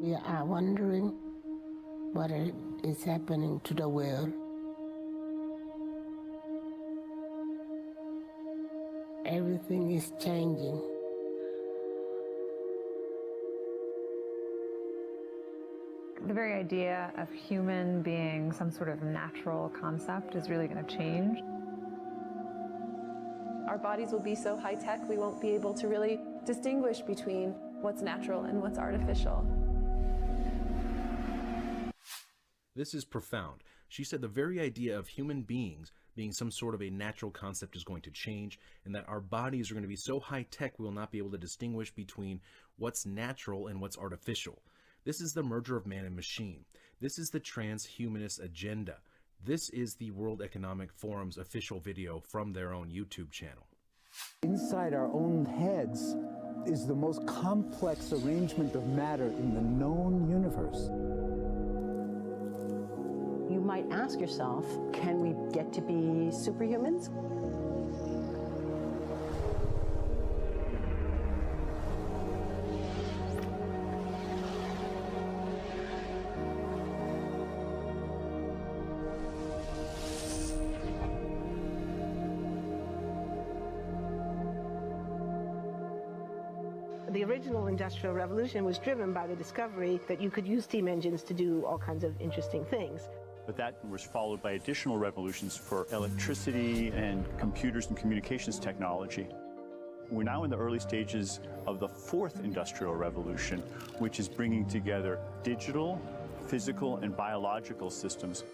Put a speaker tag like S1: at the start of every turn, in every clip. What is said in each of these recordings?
S1: We are wondering what is happening to the world. Everything is changing.
S2: The very idea of human being some sort of natural concept is really going to change.
S3: Our bodies will be so high-tech, we won't be able to really distinguish between what's natural and what's artificial.
S4: This is profound. She said the very idea of human beings being some sort of a natural concept is going to change, and that our bodies are going to be so high-tech we will not be able to distinguish between what's natural and what's artificial. This is the merger of man and machine. This is the transhumanist agenda. This is the World Economic Forum's official video from their own YouTube channel.
S5: Inside our own heads is the most complex arrangement of matter in the known universe.
S6: You might ask yourself, can we get to be superhumans?
S7: The original Industrial Revolution was driven by the discovery that you could use steam engines to do all kinds of interesting things.
S8: But that was followed by additional revolutions for electricity and computers and communications technology. We're now in the early stages of the fourth industrial revolution, which is bringing together digital, physical, and biological systems.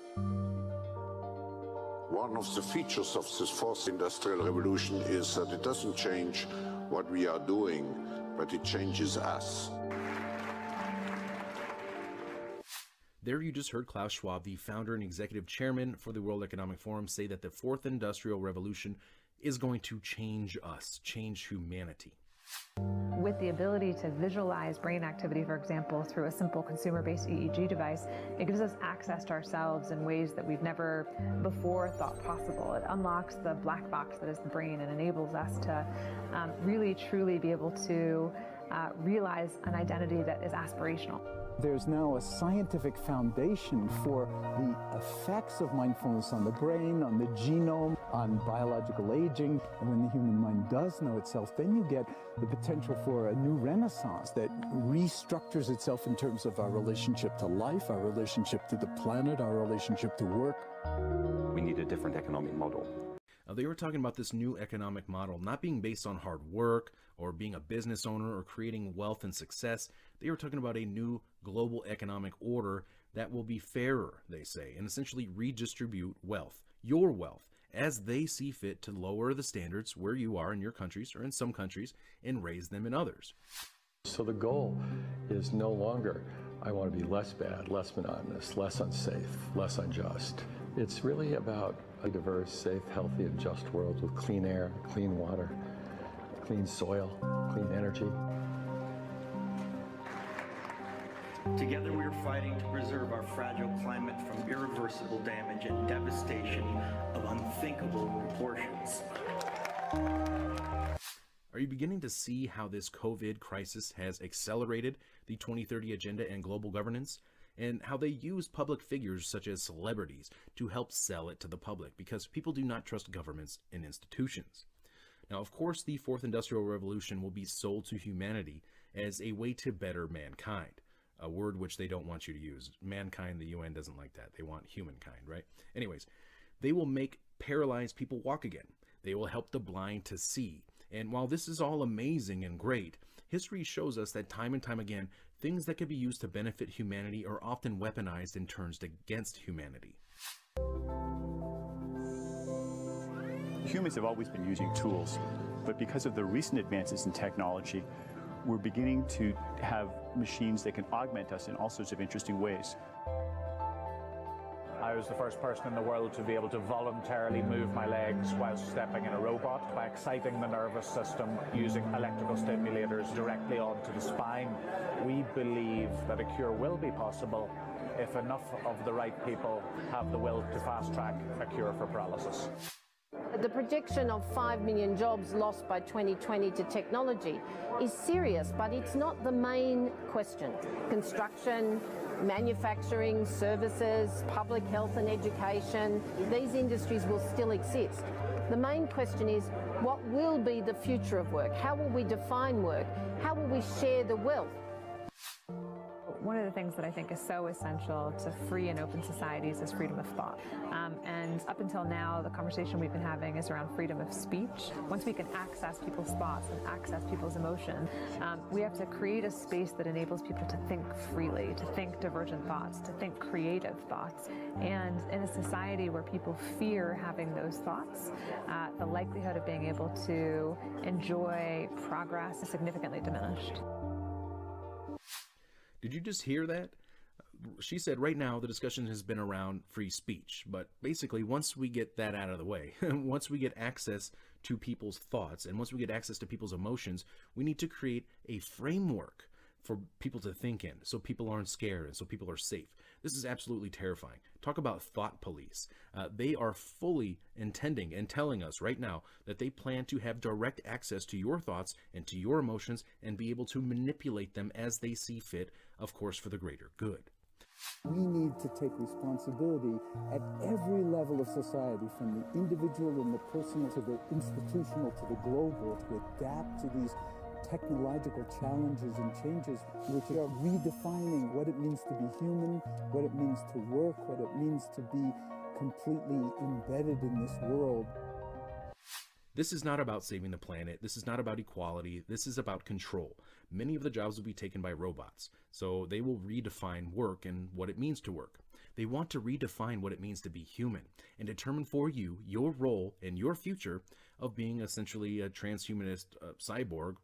S9: One of the features of this fourth industrial revolution is that it doesn't change what we are doing, but it changes us.
S4: There you just heard Klaus Schwab, the founder and executive chairman for the World Economic Forum, say that the fourth industrial revolution is going to change us, change humanity.
S2: With the ability to visualize brain activity, for example, through a simple consumer-based EEG device, it gives us access to ourselves in ways that we've never before thought possible. It unlocks the black box that is the brain and enables us to really, truly be able to realize an identity that is aspirational.
S5: There's now a scientific foundation for the effects of mindfulness on the brain, on the genome, on biological aging. And when the human mind does know itself, then you get the potential for a new renaissance that restructures itself in terms of our relationship to life, our relationship to the planet, our relationship to work.
S10: We need a different economic model.
S4: Now, they were talking about this new economic model not being based on hard work or being a business owner or creating wealth and success. They were talking about a new global economic order that will be fairer, they say, and essentially redistribute wealth, your wealth, as they see fit to lower the standards where you are in your countries or in some countries and raise them in others.
S11: So the goal is no longer, I want to be less bad, less monotonous, less unsafe, less unjust. It's really about a diverse, safe, healthy, and just world with clean air, clean water, clean soil, clean energy.
S12: Together we are fighting to preserve our fragile climate from irreversible damage and devastation of unthinkable proportions.
S4: Are you beginning to see how this COVID crisis has accelerated the 2030 agenda and global governance? And how they use public figures such as celebrities to help sell it to the public, because people do not trust governments and institutions. Now, of course, the fourth industrial revolution will be sold to humanity as a way to better mankind, a word which they don't want you to use. Mankind, the UN doesn't like that. They want humankind, right? Anyways, they will make paralyzed people walk again. They will help the blind to see. And while this is all amazing and great, history shows us that time and time again, things that can be used to benefit humanity are often weaponized and turned against humanity.
S8: Humans have always been using tools, but because of the recent advances in technology, we're beginning to have machines that can augment us in all sorts of interesting ways.
S13: I was the first person in the world to be able to voluntarily move my legs while stepping in a robot by exciting the nervous system using electrical stimulators directly onto the spine. We believe that a cure will be possible if enough of the right people have the will to fast-track a cure for paralysis.
S14: The projection of 5 million jobs lost by 2020 to technology is serious, but it's not the main question. Construction, manufacturing, services, public health and education, these industries will still exist. The main question is, what will be the future of work? How will we define work? How will we share the wealth?
S2: One of the things that I think is so essential to free and open societies is freedom of thought. And up until now, the conversation we've been having is around freedom of speech. Once we can access people's thoughts and access people's emotion, we have to create a space that enables people to think freely, to think divergent thoughts, to think creative thoughts. And in a society where people fear having those thoughts, the likelihood of being able to enjoy progress is significantly diminished.
S4: Did you just hear that? She said right now the discussion has been around free speech, but basically once we get that out of the way, once we get access to people's thoughts and once we get access to people's emotions, we need to create a framework for people to think in so people aren't scared and so people are safe. This is absolutely terrifying. Talk about thought police. They are fully intending and telling us right now that they plan to have direct access to your thoughts and to your emotions and be able to manipulate them as they see fit, of course, for the greater good.
S5: We need to take responsibility at every level of society, from the individual and the personal to the institutional to the global, to adapt to these technological challenges and changes, which are redefining what it means to be human, what it means to work, what it means to be completely embedded in this world.
S4: This is not about saving the planet. This is not about equality. This is about control. Many of the jobs will be taken by robots, so they will redefine work and what it means to work. They want to redefine what it means to be human and determine for you your role and your future of being essentially a transhumanist cyborg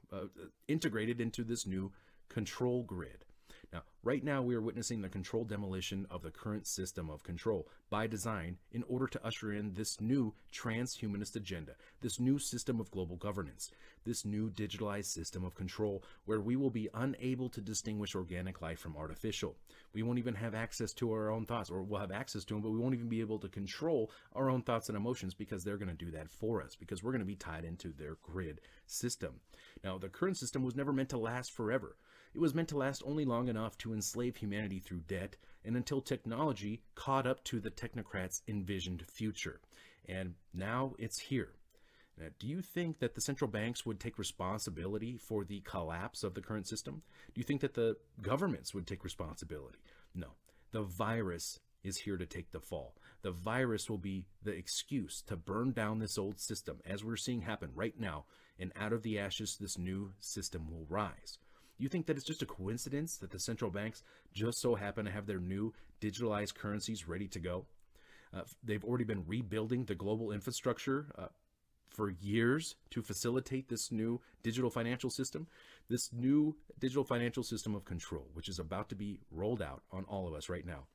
S4: integrated into this new control grid. Now, right now we are witnessing the controlled demolition of the current system of control by design in order to usher in this new transhumanist agenda, this new system of global governance, this new digitalized system of control where we will be unable to distinguish organic life from artificial. We won't even have access to our own thoughts, or we'll have access to them, but we won't even be able to control our own thoughts and emotions because they're going to do that for us, because we're going to be tied into their grid system. Now, the current system was never meant to last forever. It was meant to last only long enough to enslave humanity through debt and until technology caught up to the technocrats' envisioned future. And now it's here. Now, do you think that the central banks would take responsibility for the collapse of the current system? Do you think that the governments would take responsibility? No. The virus is here to take the fall. The virus will be the excuse to burn down this old system, as we're seeing happen right now, and out of the ashes, this new system will rise. You think that it's just a coincidence that the central banks just so happen to have their new digitalized currencies ready to go? They've already been rebuilding the global infrastructure for years to facilitate this new digital financial system, this new digital financial system of control, which is about to be rolled out on all of us right now.